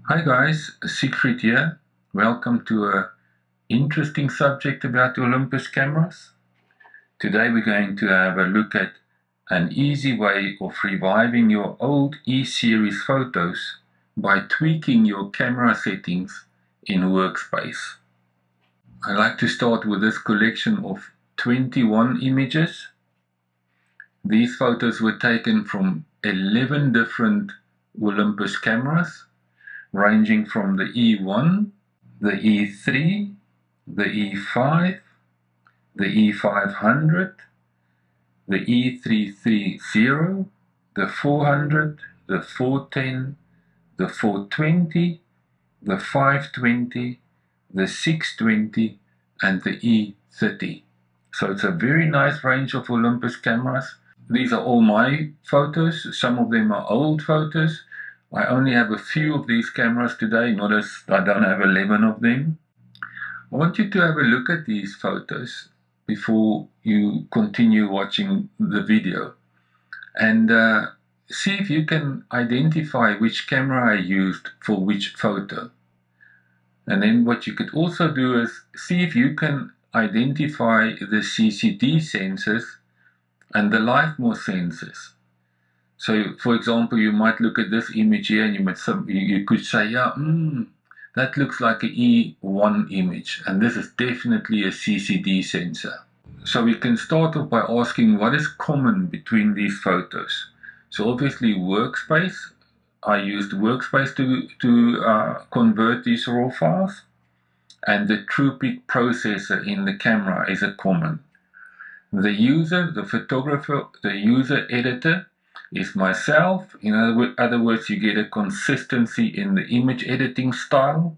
Hi guys, Siegfried here. Welcome to a interesting subject about Olympus cameras. Today we're going to have a look at an easy way of reviving your old E-series photos by tweaking your camera settings in Workspace. I like to start with this collection of 21 images. These photos were taken from 11 different Olympus cameras, ranging from the E1, the E3, the E5, the E500, the E330, the 400, the 410, the 420, the 520, the 620, and the E30. So it's a very nice range of Olympus cameras. These are all my photos. Some of them are old photos. I only have a few of these cameras today, not as I don't have 11 of them. I want you to have a look at these photos before you continue watching the video and see if you can identify which camera I used for which photo. And then what you could also do is see if you can identify the CCD sensors and the LifeMore sensors. So, for example, you might look at this image here and you could say, yeah, that looks like an E1 image, and this is definitely a CCD sensor. So we can start off by asking what is common between these photos. So obviously Workspace, I used Workspace to convert these RAW files, and the TruePic processor in the camera is a common. The user, the photographer, the user editor is myself. In other words, you get a consistency in the image editing style.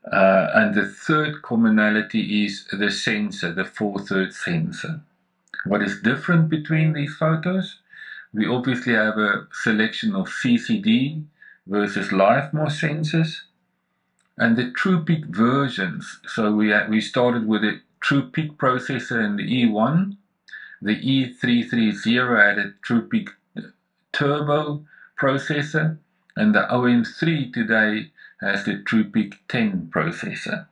And the third commonality is the sensor, the 4/3 sensor. What is different between these photos? We obviously have a selection of CCD versus LifeMore sensors, and the TruePic versions. So we started with a TruePic processor in the E1. The E330 had a TruePic Turbo processor, and the OM3 today has the TruePic 10 processor.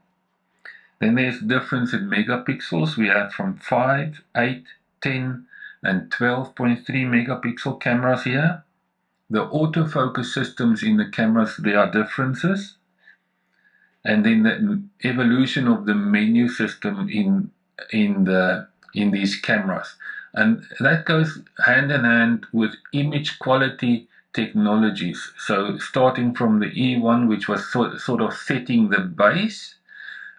Then there's difference in megapixels. We have from 5, 8, 10, and 12.3 megapixel cameras here. The autofocus systems in the cameras, there are differences. And then the evolution of the menu system in these cameras. And that goes hand in hand with image quality technologies. So starting from the E1, which was sort of setting the base,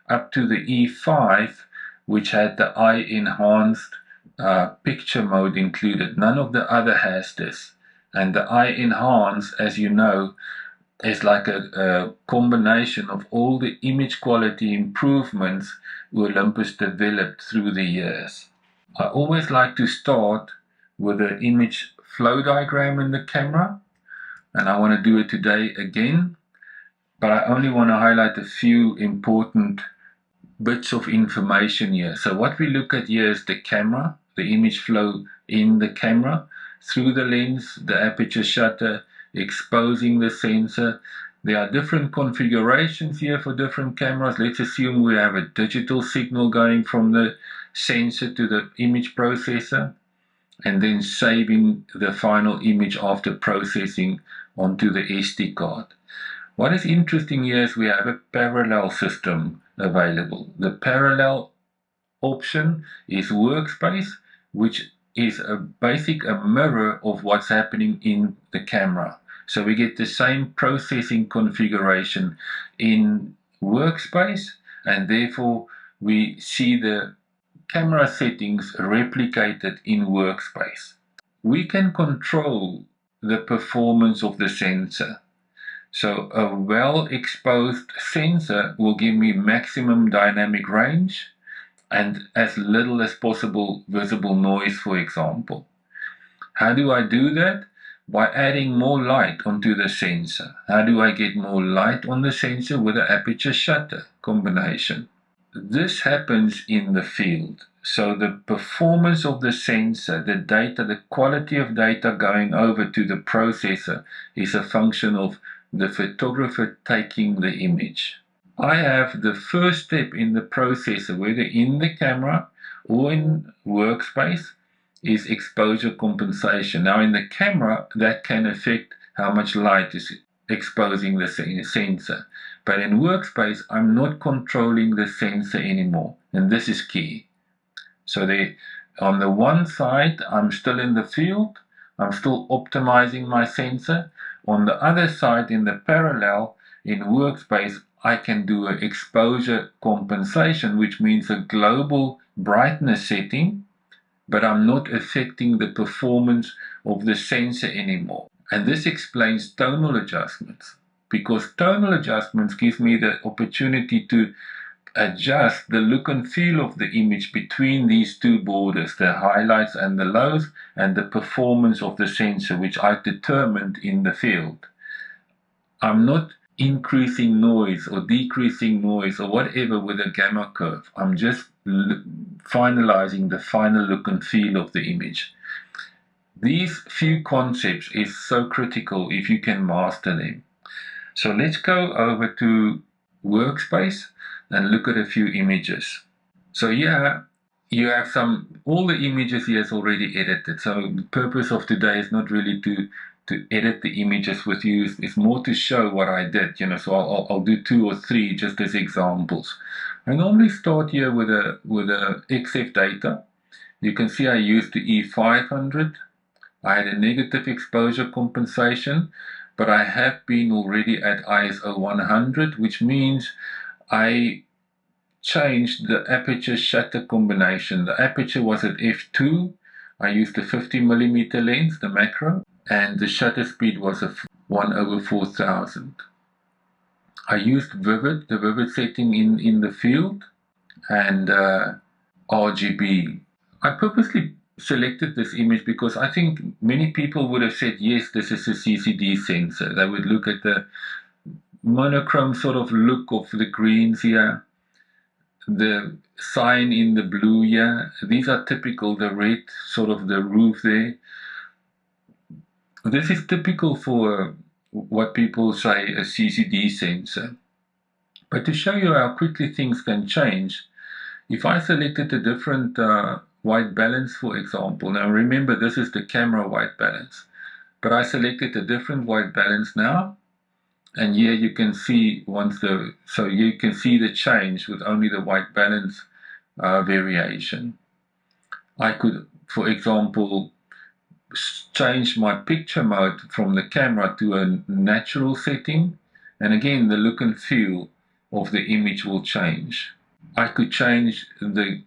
up to the E5, which had the eye enhanced picture mode included. None of the other has this. And the eye enhanced, as you know, is like a combination of all the image quality improvements Olympus developed through the years. I always like to start with the image flow diagram in the camera, and I want to do it today again, but I only want to highlight a few important bits of information here. So what we look at here is the camera, the image flow in the camera, through the lens, the aperture shutter, exposing the sensor. There are different configurations here for different cameras. Let's assume we have a digital signal going from the sensor to the image processor, and then saving the final image after processing onto the SD card. What is interesting here is we have a parallel system available. The parallel option is Workspace, which is a mirror of what's happening in the camera. So we get the same processing configuration in Workspace, and therefore we see the camera settings replicated in Workspace. We can control the performance of the sensor. So a well-exposed sensor will give me maximum dynamic range and as little as possible visible noise, for example. How do I do that? By adding more light onto the sensor. How do I get more light on the sensor? With the aperture shutter combination. This happens in the field. So the performance of the sensor, the data, the quality of data going over to the processor is a function of the photographer taking the image. I have the first step in the processor, whether in the camera or in Workspace, is exposure compensation. Now in the camera, that can affect how much light is exposing the sensor. But in Workspace, I'm not controlling the sensor anymore, and this is key. So on the one side, I'm still in the field, I'm still optimizing my sensor. On the other side, in the parallel, in Workspace, I can do an exposure compensation, which means a global brightness setting, but I'm not affecting the performance of the sensor anymore. And this explains tonal adjustments, because tonal adjustments give me the opportunity to adjust the look and feel of the image between these two borders, the highlights and the lows, and the performance of the sensor, which I've determined in the field. I'm not increasing noise or decreasing noise or whatever with a gamma curve. I'm just finalizing the final look and feel of the image. These few concepts is so critical if you can master them. So let's go over to Workspace and look at a few images. So here you have all the images here is already edited. So the purpose of today is not really to edit the images with you. It's more to show what I did, so I'll do 2 or 3 just as examples. I normally start here with a XF data. You can see I used the E500. I had a negative exposure compensation, but I have been already at ISO 100, which means I changed the aperture shutter combination. The aperture was at f2. I used a 50mm lens, the macro, and the shutter speed was a 1/4000. I used Vivid, the Vivid setting in the field, and RGB. I purposely selected this image because I think many people would have said, yes, this is a CCD sensor. They would look at the monochrome sort of look of the greens here, the sign in the blue here. These are typical, the red, sort of the roof there. This is typical for what people say a CCD sensor. But to show you how quickly things can change, if I selected a different white balance, for example, now remember this is the camera white balance, but I selected a different white balance now, and here you can see so you can see the change with only the white balance variation. I could, for example, change my picture mode from the camera to a natural setting, and again the look and feel of the image will change. I could change the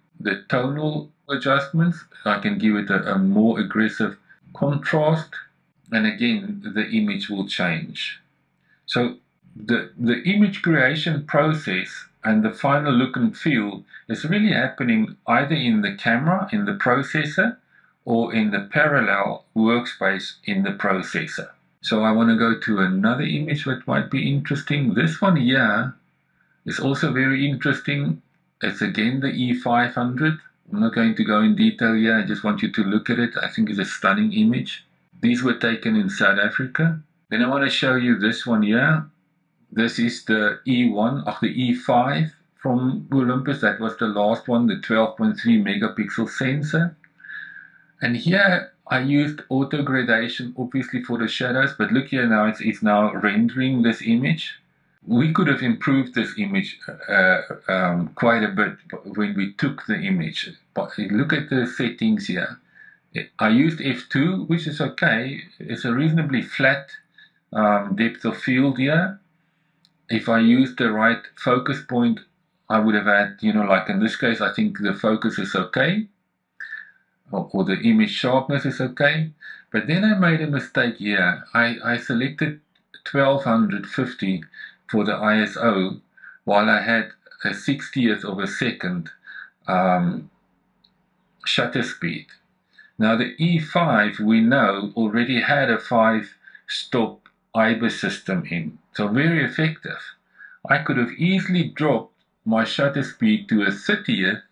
tonal adjustments. I can give it a more aggressive contrast, and again the image will change. So the image creation process and the final look and feel is really happening either in the camera, in the processor, or in the parallel workspace in the processor. So I want to go to another image that might be interesting. This one here is also very interesting. It's again the E500. I'm not going to go in detail here. I just want you to look at it. I think it's a stunning image. These were taken in South Africa. Then I want to show you this one here. This is the E1 of the E5 from Olympus. That was the last one, the 12.3 megapixel sensor. And here I used auto gradation obviously for the shadows, but look here now, it's now rendering this image. We could have improved this image quite a bit when we took the image. But look at the settings here. I used f2, which is okay. It's a reasonably flat depth of field here. If I used the right focus point, I would have had, like in this case, I think the focus is okay, or the image sharpness is okay. But then I made a mistake here. I selected 1250 for the ISO, while I had a 60th of a second shutter speed. Now the E5, we know, already had a 5-stop IBIS system in, so very effective. I could have easily dropped my shutter speed to a 30th,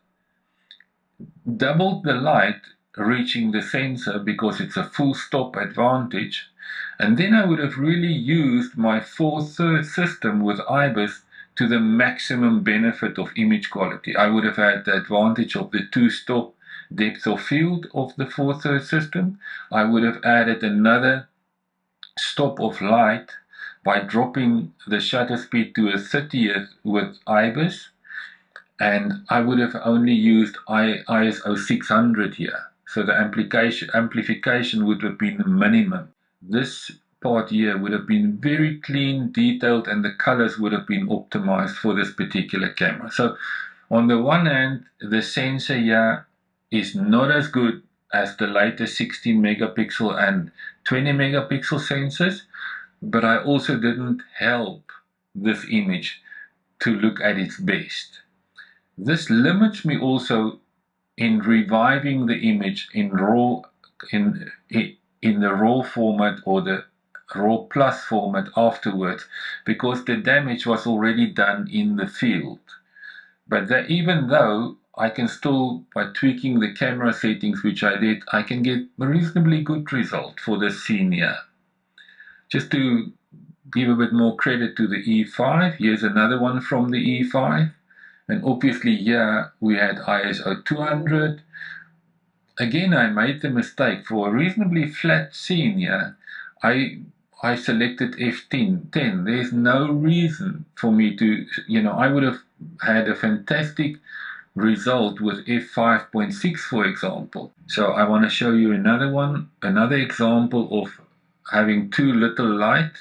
doubled the light, reaching the sensor because it's a full stop advantage. And then I would have really used my 4/3 system with IBIS to the maximum benefit of image quality. I would have had the advantage of the 2-stop depth of field of the 4/3 system. I would have added another stop of light by dropping the shutter speed to a 30th with IBIS, and I would have only used ISO 600 here. So the amplification would have been the minimum. This part here would have been very clean, detailed, and the colors would have been optimized for this particular camera. So on the one hand, the sensor here is not as good as the latest 16 megapixel and 20 megapixel sensors, but I also didn't help this image to look at its best. This limits me also in reviving the image in the RAW format or the RAW Plus format afterwards, because the damage was already done in the field. But even though I can still, by tweaking the camera settings, which I did, I can get a reasonably good result for this scene here. Just to give a bit more credit to the E5, here's another one from the E5. And obviously here we had ISO 200. Again, I made the mistake for a reasonably flat scene here. I selected f10. There's no reason for me to, I would have had a fantastic result with f5.6, for example. So I want to show you another example of having too little light.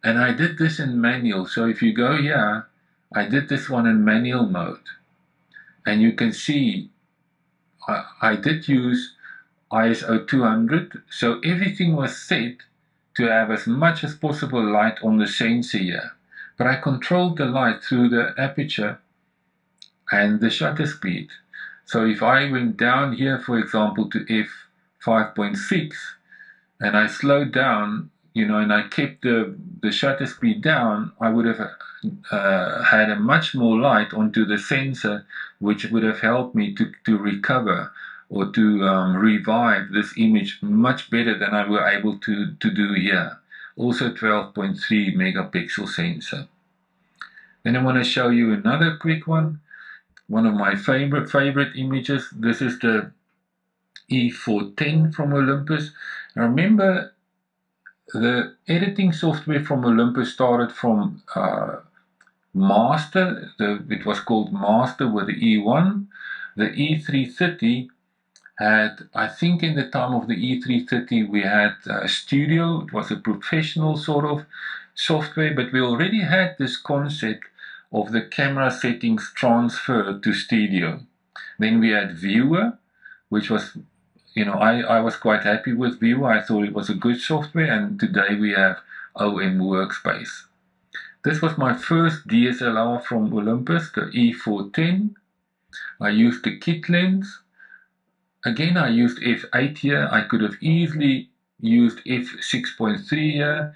And I did this in manual. So if you go here, I did this one in manual mode. And you can see I did use ISO 200. So everything was set to have as much as possible light on the sensor here. But I controlled the light through the aperture and the shutter speed. So if I went down here, for example, to f5.6 and I slowed down, and I kept the shutter speed down, I would have had a much more light onto the sensor, which would have helped me to recover or to revive this image much better than I were able to do here. Also 12.3 megapixel sensor. Then I want to show you another quick one. One of my favorite images. This is the E410 from Olympus. Now remember, the editing software from Olympus started from Master. It was called Master with the E1. The E330 had, I think in the time of the E330, we had Studio. It was a professional sort of software, but we already had this concept of the camera settings transfer to Studio. Then we had Viewer, which was, I was quite happy with Viewer. I thought it was a good software, and today we have OM Workspace. This was my first DSLR from Olympus, the E410. I used the kit lens. Again, I used f8 here. I could have easily used f6.3 here,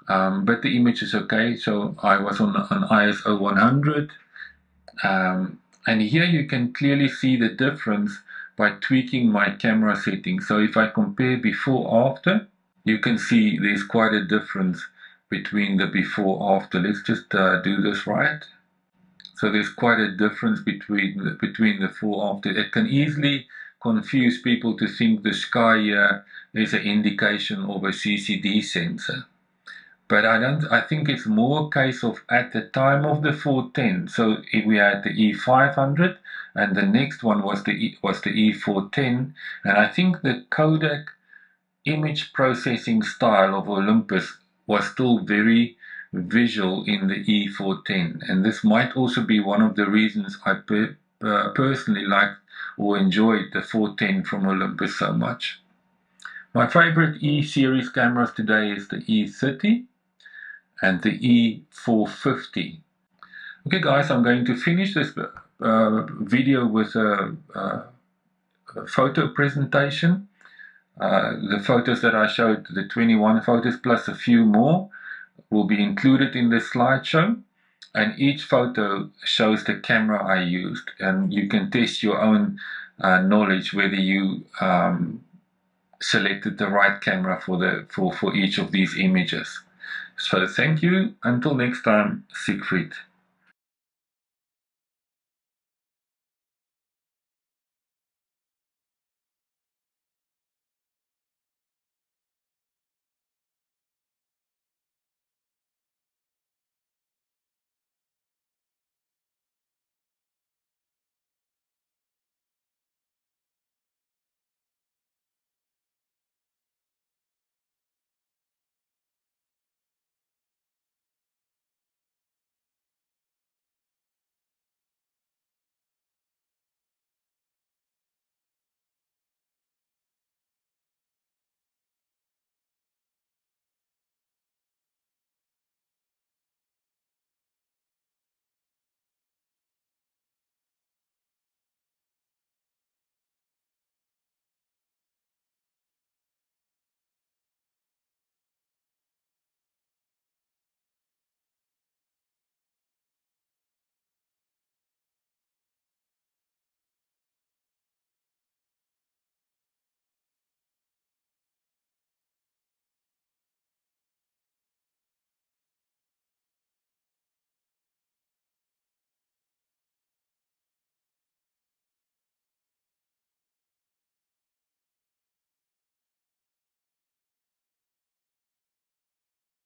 but the image is okay, so I was on ISO 100. And here you can clearly see the difference by tweaking my camera settings. So if I compare before after, you can see there's quite a difference between the before after. Let's just do this right. So there's quite a difference between the before after. It can easily confuse people to think the sky here is an indication of a CCD sensor. But I think it's more a case of at the time of the 410. So if we had the E500 and the next one was the E410, and I think the Kodak image processing style of Olympus was still very visual in the E410, and this might also be one of the reasons I personally liked or enjoyed the 410 from Olympus so much. My favorite E-series cameras today is the E30 and the E450. Okay guys, I'm going to finish this video with a photo presentation. The photos that I showed, the 21 photos plus a few more, will be included in this slideshow, and each photo shows the camera I used, and you can test your own knowledge whether you selected the right camera for each of these images. So thank you. Until next time, Siegfried.